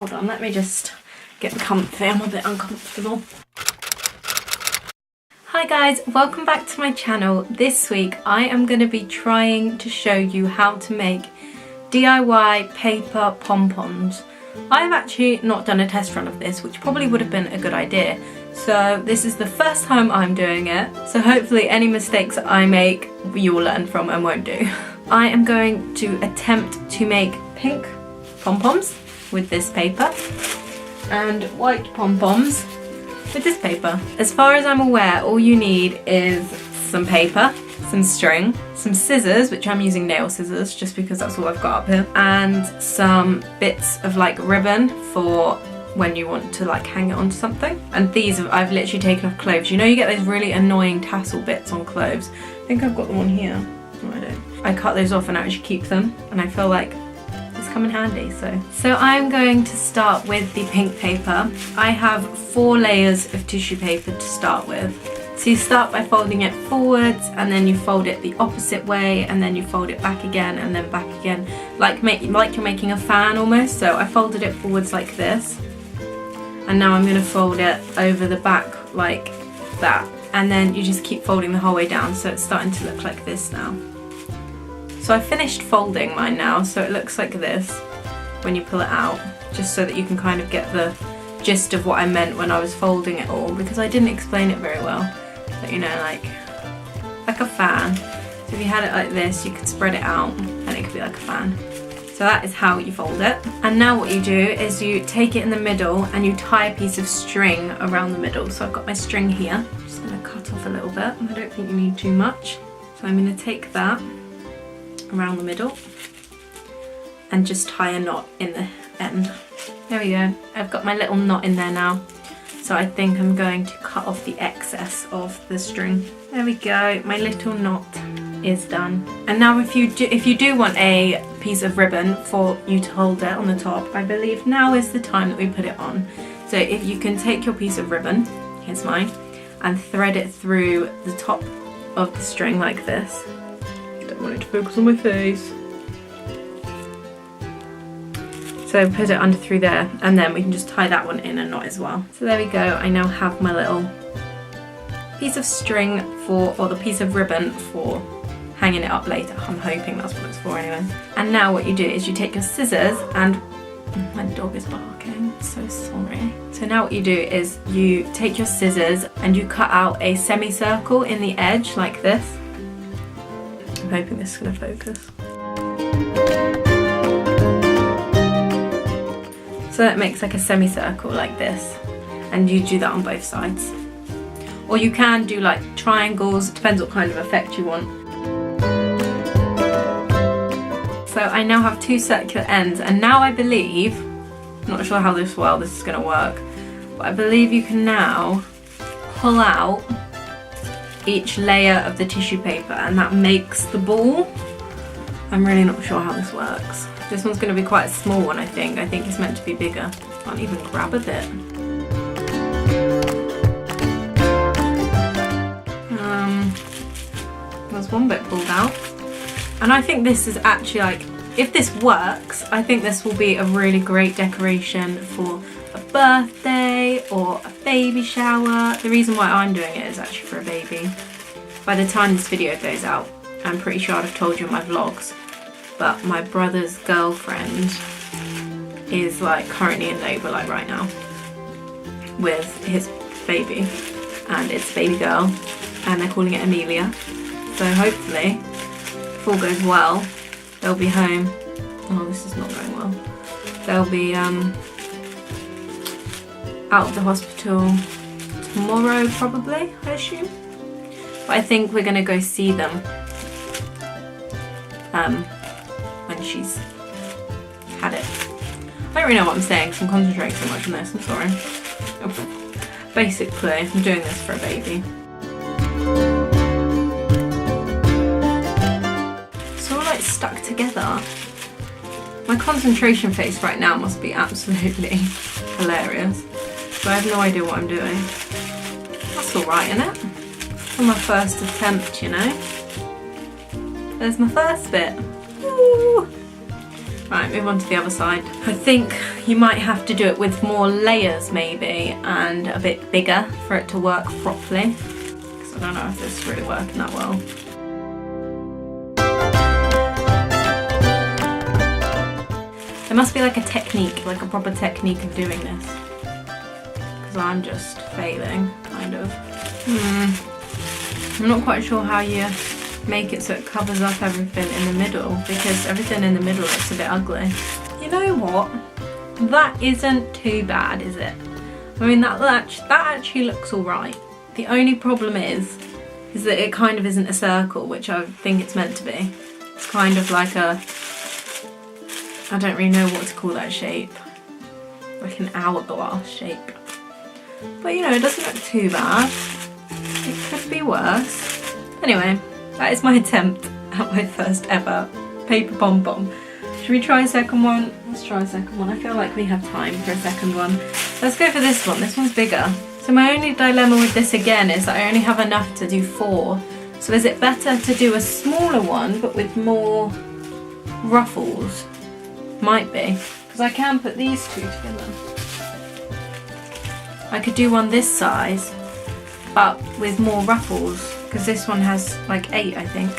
Hold on, let me just get comfy. I'm a bit uncomfortable. Hi guys, welcome back to my channel. This week I am going to be trying to show you how to make DIY paper pom-poms. I've actually not done a test run of this, which probably would have been a good idea. So this is the first time I'm doing it. So hopefully any mistakes that I make, you'll learn from and won't do. I am going to attempt to make pink pom-poms with this paper and white pom-poms with this paper. As far as I'm aware, all you need is some paper, some string, some scissors, which I'm using nail scissors just because that's all I've got up here, and some bits of like ribbon for when you want to like hang it onto something. And these I've literally taken off clothes. You know, you get those really annoying tassel bits on clothes. I think I've got them on here. No, I don't. I cut those off and actually keep them, and I feel like come in handy. So I'm going to start with the pink paper. I have 4 layers of tissue paper to start with. So you start by folding it forwards, and then you fold it the opposite way, and then you fold it back again and then back again, like you're making a fan almost. So I folded it forwards like this, and now I'm going to fold it over the back like that, and then you just keep folding the whole way down, so it's starting to look like this now. So I finished folding mine now, so it looks like this when you pull it out, just so that you can kind of get the gist of what I meant when I was folding it all, because I didn't explain it very well. But you know, like a fan. So if you had it like this, you could spread it out and it could be like a fan. So that is how you fold it. And now what you do is you take it in the middle and you tie a piece of string around the middle. So I've got my string here. I'm just going to cut off a little bit. I don't think you need too much. So I'm going to take that around the middle and just tie a knot in the end. There we go. I've got my little knot in there now. So I think I'm going to cut off the excess of the string. There we go. My little knot is done. And now if you do want a piece of ribbon for you to hold it on the top, I believe now is the time that we put it on. So if you can take your piece of ribbon, here's mine, and thread it through the top of the string like this. I want it to focus on my face. So put it under through there, and then we can just tie that one in a knot as well. So there we go. I now have my little piece of string or the piece of ribbon for hanging it up later. I'm hoping that's what it's for anyway. And now what you do is you take your scissors, and my dog is barking, so sorry. So now what you do is you take your scissors and you cut out a semicircle in the edge like this. I'm hoping this is going to focus. So that makes like a semicircle like this, and you do that on both sides. Or you can do like triangles, it depends what kind of effect you want. So I now have 2 circular ends, and now I believe, I'm not sure how this is going to work, but I believe you can now pull out each layer of the tissue paper, and that makes the ball. I'm really not sure how this works. This one's going to be quite a small one, I think. I think it's meant to be bigger. Can't even grab a bit. There's one bit pulled out. And I think this is actually like, if this works, I think this will be a really great decoration for a birthday or a baby shower. The reason why I'm doing it is actually for a baby. By the time this video goes out, I'm pretty sure I'd have told you in my vlogs, but my brother's girlfriend is like currently in labour like right now with his baby, and it's a baby girl, and they're calling it Amelia. So hopefully, if all goes well, they'll be home. Oh, this is not going well. They'll be out of the hospital tomorrow probably, I assume. But I think we're going to go see them when she's had it. I don't really know what I'm saying because I'm concentrating so much on this, I'm sorry. Basically, I'm doing this for a baby. It's all like stuck together. My concentration face right now must be absolutely hilarious. But I have no idea what I'm doing. That's alright, isn't it? For my first attempt, you know. There's my first bit. Woo! Right, move on to the other side. I think you might have to do it with more layers maybe and a bit bigger for it to work properly. Because I don't know if this is really working that well. There must be like a technique, like a proper technique of doing this. Because I'm just failing, kind of. I'm not quite sure how you make it so it covers up everything in the middle, because everything in the middle looks a bit ugly. You know what? That isn't too bad, is it? I mean, that actually looks alright. The only problem is that it kind of isn't a circle, which I think it's meant to be. It's kind of like a, I don't really know what to call that shape. Like an hourglass shape. But you know, it doesn't look too bad. It could be worse. Anyway, that is my attempt at my first ever paper pom pom. Should we try a second one? Let's try a second one. I feel like we have time for a second one. Let's go for this one. This one's bigger. So my only dilemma with this again is that I only have enough to do 4. So is it better to do a smaller one but with more ruffles? Might be, because I can put these two together. I could do one this size but with more ruffles, because this one has like 8, I think.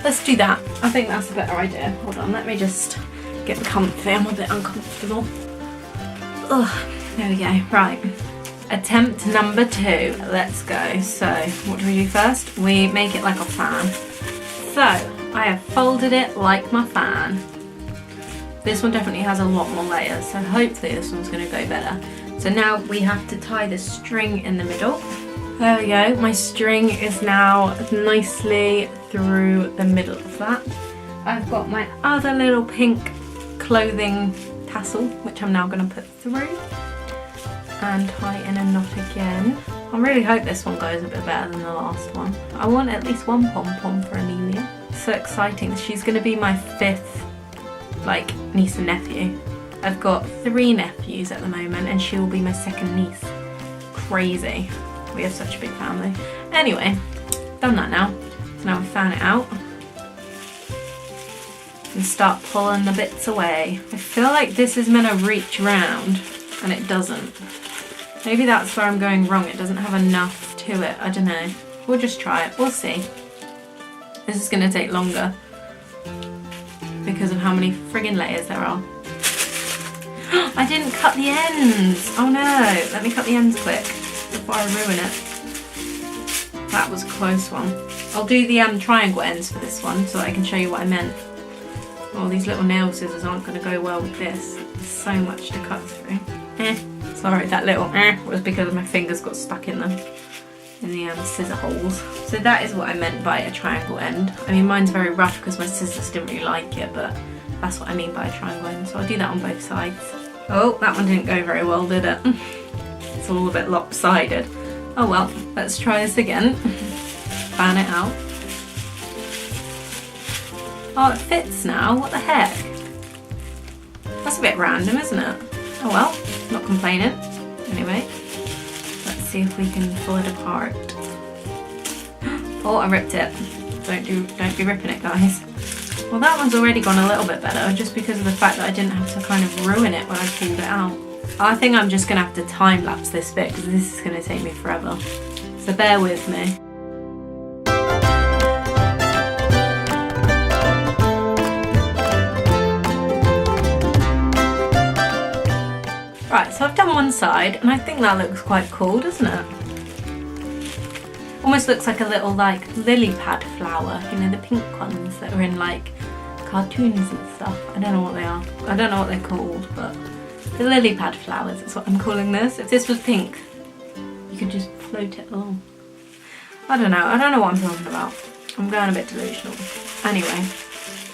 Let's do that. I think that's a better idea. Hold on, let me just get comfy. I'm a bit uncomfortable. Ugh, there we go. Right. Attempt number 2. Let's go. So, what do we do first? We make it like a fan. So, I have folded it like my fan. This one definitely has a lot more layers, so hopefully this one's going to go better. So now we have to tie the string in the middle. There we go, my string is now nicely through the middle of that. I've got my other little pink clothing tassel, which I'm now going to put through. And tie in a knot again. I really hope this one goes a bit better than the last one. I want at least one pom pom for Amelia. So exciting, she's going to be my 5th like niece and nephew. I've got 3 nephews at the moment and she will be my 2nd niece. Crazy. We have such a big family. Anyway, done that now. So now we fan it out and start pulling the bits away. I feel like this is meant to reach round and it doesn't. Maybe that's where I'm going wrong. It doesn't have enough to it. I don't know. We'll just try it. We'll see. This is going to take longer because of how many friggin' layers there are. I didn't cut the ends! Oh no! Let me cut the ends quick before I ruin it. That was a close one. I'll do the triangle ends for this one so that I can show you what I meant. Oh, these little nail scissors aren't going to go well with this. There's so much to cut through. Sorry, that little was because my fingers got stuck in them. In the scissor holes. So that is what I meant by a triangle end. I mean, mine's very rough because my scissors didn't really like it, but that's what I mean by a triangle end. So I'll do that on both sides. Oh, that one didn't go very well, did it? It's all a bit lopsided. Oh well, let's try this again. Fan it out. Oh, it fits now. What the heck? That's a bit random, isn't it? Oh well, not complaining. Anyway. Let's see if we can pull it apart. Oh, I ripped it. Don't be ripping it, guys. Well, that one's already gone a little bit better, just because of the fact that I didn't have to kind of ruin it when I pulled it out. I think I'm just going to have to time lapse this bit, because this is going to take me forever. So bear with me. Right, so I've done one side and I think that looks quite cool, doesn't it? Almost looks like a little like lily pad flower, you know, the pink ones that are in like cartoons and stuff. I don't know what they are. I don't know what they're called, but the lily pad flowers is what I'm calling this. If this was pink, you could just float it along. I don't know what I'm talking about. I'm going a bit delusional. Anyway,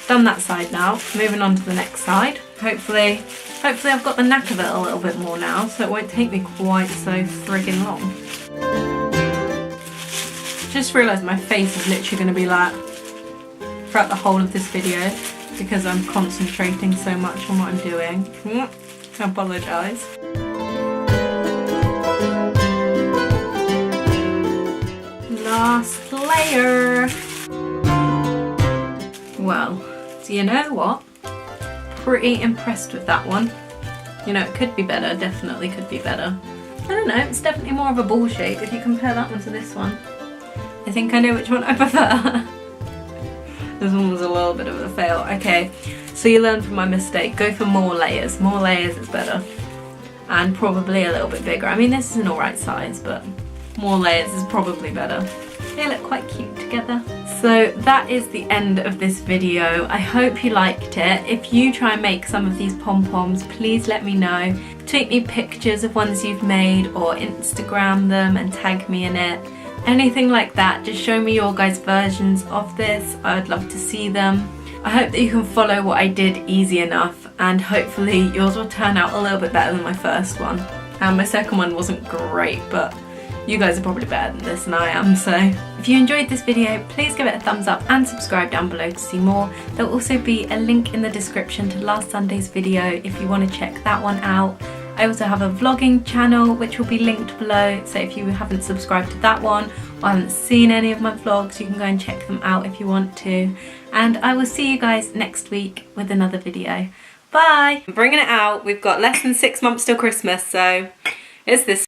done that side now. Moving on to the next side. Hopefully I've got the knack of it a little bit more now, so it won't take me quite so friggin' long. Just realised my face is literally going to be like throughout the whole of this video because I'm concentrating so much on what I'm doing. I apologise. Last layer. Well, do you know what? pretty impressed with that one. You know, it could be better, definitely could be better. I don't know, it's definitely more of a ball shape if you compare that one to this one. I think I know which one I prefer. This one was a little bit of a fail. Okay, so you learn from my mistake. Go for more layers. More layers is better. And probably a little bit bigger. I mean, this is an alright size, but more layers is probably better. They look quite cute together. So that is the end of this video. I hope you liked it. If you try and make some of these pom-poms, please let me know. Tweet me pictures of ones you've made or Instagram them and tag me in it. Anything like that, just show me your guys' versions of this. I would love to see them. I hope that you can follow what I did easy enough, and hopefully yours will turn out a little bit better than my first one. And my second one wasn't great, but you guys are probably better than this than I am, so. If you enjoyed this video, please give it a thumbs up and subscribe down below to see more. There'll also be a link in the description to last Sunday's video if you want to check that one out. I also have a vlogging channel which will be linked below, so if you haven't subscribed to that one or haven't seen any of my vlogs, you can go and check them out if you want to. And I will see you guys next week with another video. Bye! I'm bringing it out. We've got less than 6 months till Christmas, so it's this